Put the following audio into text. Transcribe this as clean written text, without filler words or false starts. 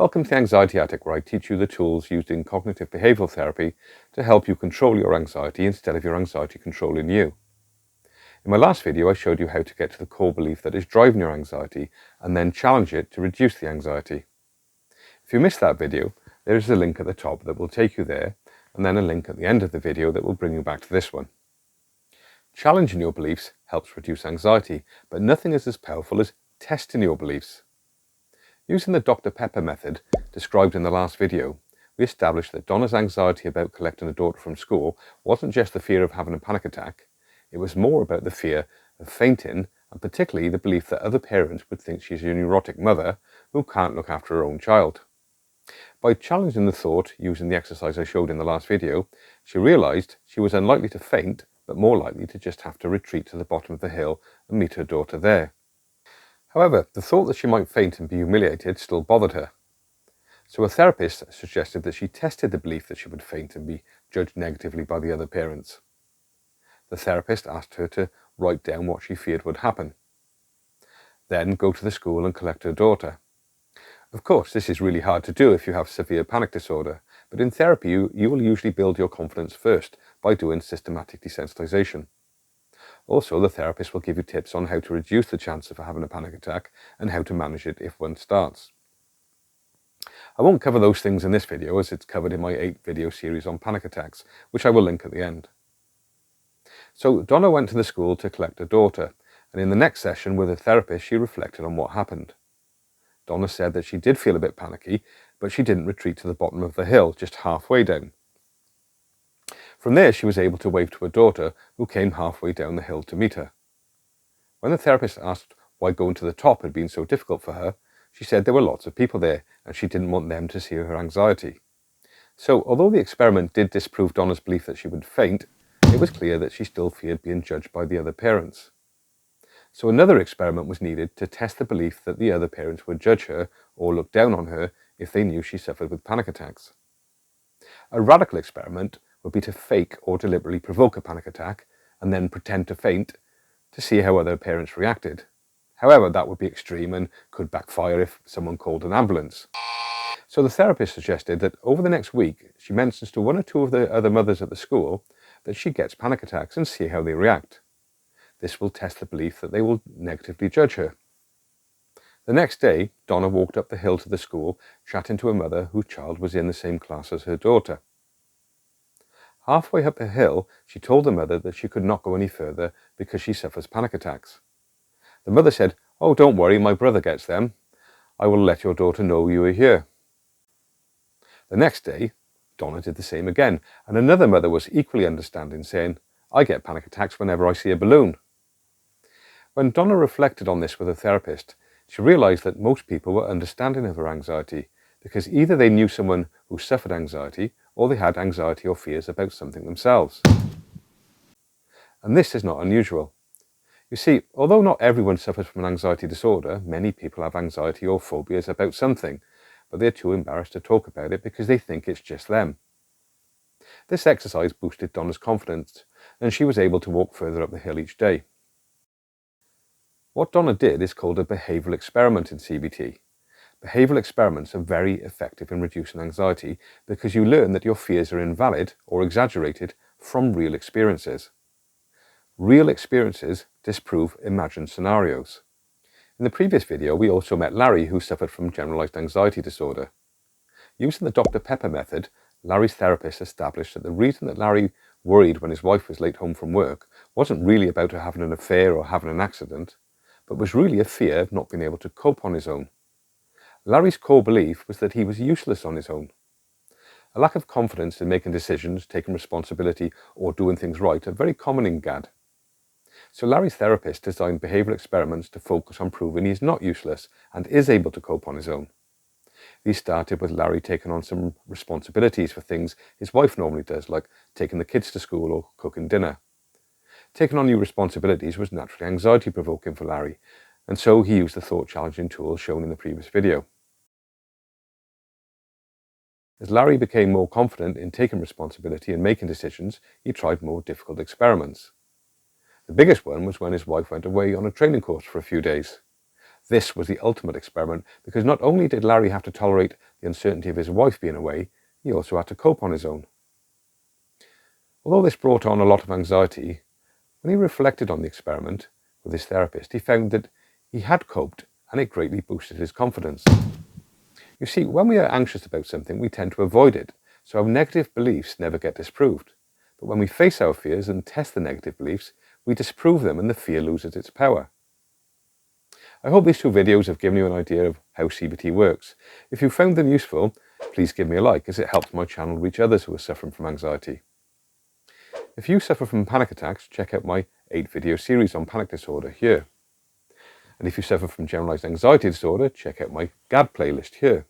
Welcome to the Anxiety Attic, where I teach you the tools used in cognitive behavioural therapy to help you control your anxiety instead of your anxiety controlling you. In my last video, I showed you how to get to the core belief that is driving your anxiety and then challenge it to reduce the anxiety. If you missed that video, there is a link at the top that will take you there, and then a link at the end of the video that will bring you back to this one. Challenging your beliefs helps reduce anxiety, but nothing is as powerful as testing your beliefs. Using the Dr. Pepper method described in the last video, we established that Donna's anxiety about collecting a daughter from school wasn't just the fear of having a panic attack, it was more about the fear of fainting, and particularly the belief that other parents would think she's a neurotic mother who can't look after her own child. By challenging the thought using the exercise I showed in the last video, she realised she was unlikely to faint, but more likely to just have to retreat to the bottom of the hill and meet her daughter there. However, the thought that she might faint and be humiliated still bothered her. So a therapist suggested that she tested the belief that she would faint and be judged negatively by the other parents. The therapist asked her to write down what she feared would happen. Then go to the school and collect her daughter. Of course, this is really hard to do if you have severe panic disorder, but in therapy you will usually build your confidence first by doing systematic desensitization. Also, the therapist will give you tips on how to reduce the chance of having a panic attack and how to manage it if one starts. I won't cover those things in this video as it's covered in my 8-video series on panic attacks, which I will link at the end. So Donna went to the school to collect her daughter, and in the next session with her therapist she reflected on what happened. Donna said that she did feel a bit panicky, but she didn't retreat to the bottom of the hill, just halfway down. From there she was able to wave to her daughter, who came halfway down the hill to meet her. When the therapist asked why going to the top had been so difficult for her, she said there were lots of people there and she didn't want them to see her anxiety. So although the experiment did disprove Donna's belief that she would faint, it was clear that she still feared being judged by the other parents. So another experiment was needed to test the belief that the other parents would judge her or look down on her if they knew she suffered with panic attacks. A radical experiment would be to fake or deliberately provoke a panic attack and then pretend to faint to see how other parents reacted. However, that would be extreme and could backfire if someone called an ambulance. So the therapist suggested that over the next week she mentions to one or two of the other mothers at the school that she gets panic attacks and see how they react. This will test the belief that they will negatively judge her. The next day, Donna walked up the hill to the school, chatting to a mother whose child was in the same class as her daughter. Halfway up the hill, she told the mother that she could not go any further because she suffers panic attacks. The mother said, "Oh, don't worry, my brother gets them. I will let your daughter know you are here." The next day, Donna did the same again, and another mother was equally understanding, saying, "I get panic attacks whenever I see a balloon." When Donna reflected on this with her therapist, she realised that most people were understanding of her anxiety because either they knew someone who suffered anxiety or they had anxiety or fears about something themselves. And this is not unusual. You see, although not everyone suffers from an anxiety disorder, many people have anxiety or phobias about something, but they're too embarrassed to talk about it because they think it's just them. This exercise boosted Donna's confidence, and she was able to walk further up the hill each day. What Donna did is called a behavioural experiment in CBT. Behavioural experiments are very effective in reducing anxiety because you learn that your fears are invalid or exaggerated from real experiences. Real experiences disprove imagined scenarios. In the previous video, we also met Larry, who suffered from Generalised Anxiety Disorder. Using the Dr. Pepper method, Larry's therapist established that the reason that Larry worried when his wife was late home from work wasn't really about her having an affair or having an accident, but was really a fear of not being able to cope on his own. Larry's core belief was that he was useless on his own. A lack of confidence in making decisions, taking responsibility, or doing things right are very common in GAD. So Larry's therapist designed behavioural experiments to focus on proving he is not useless and is able to cope on his own. These started with Larry taking on some responsibilities for things his wife normally does, like taking the kids to school or cooking dinner. Taking on new responsibilities was naturally anxiety-provoking for Larry, and so he used the thought-challenging tools shown in the previous video. As Larry became more confident in taking responsibility and making decisions, he tried more difficult experiments. The biggest one was when his wife went away on a training course for a few days. This was the ultimate experiment because not only did Larry have to tolerate the uncertainty of his wife being away, he also had to cope on his own. Although this brought on a lot of anxiety, when he reflected on the experiment with his therapist, he found that he had coped and it greatly boosted his confidence. You see, when we are anxious about something, we tend to avoid it, so our negative beliefs never get disproved. But when we face our fears and test the negative beliefs, we disprove them and the fear loses its power. I hope these 2 videos have given you an idea of how CBT works. If you found them useful, please give me a like as it helps my channel reach others who are suffering from anxiety. If you suffer from panic attacks, check out my 8-video series on panic disorder here. And if you suffer from generalised anxiety disorder, check out my GAD playlist here.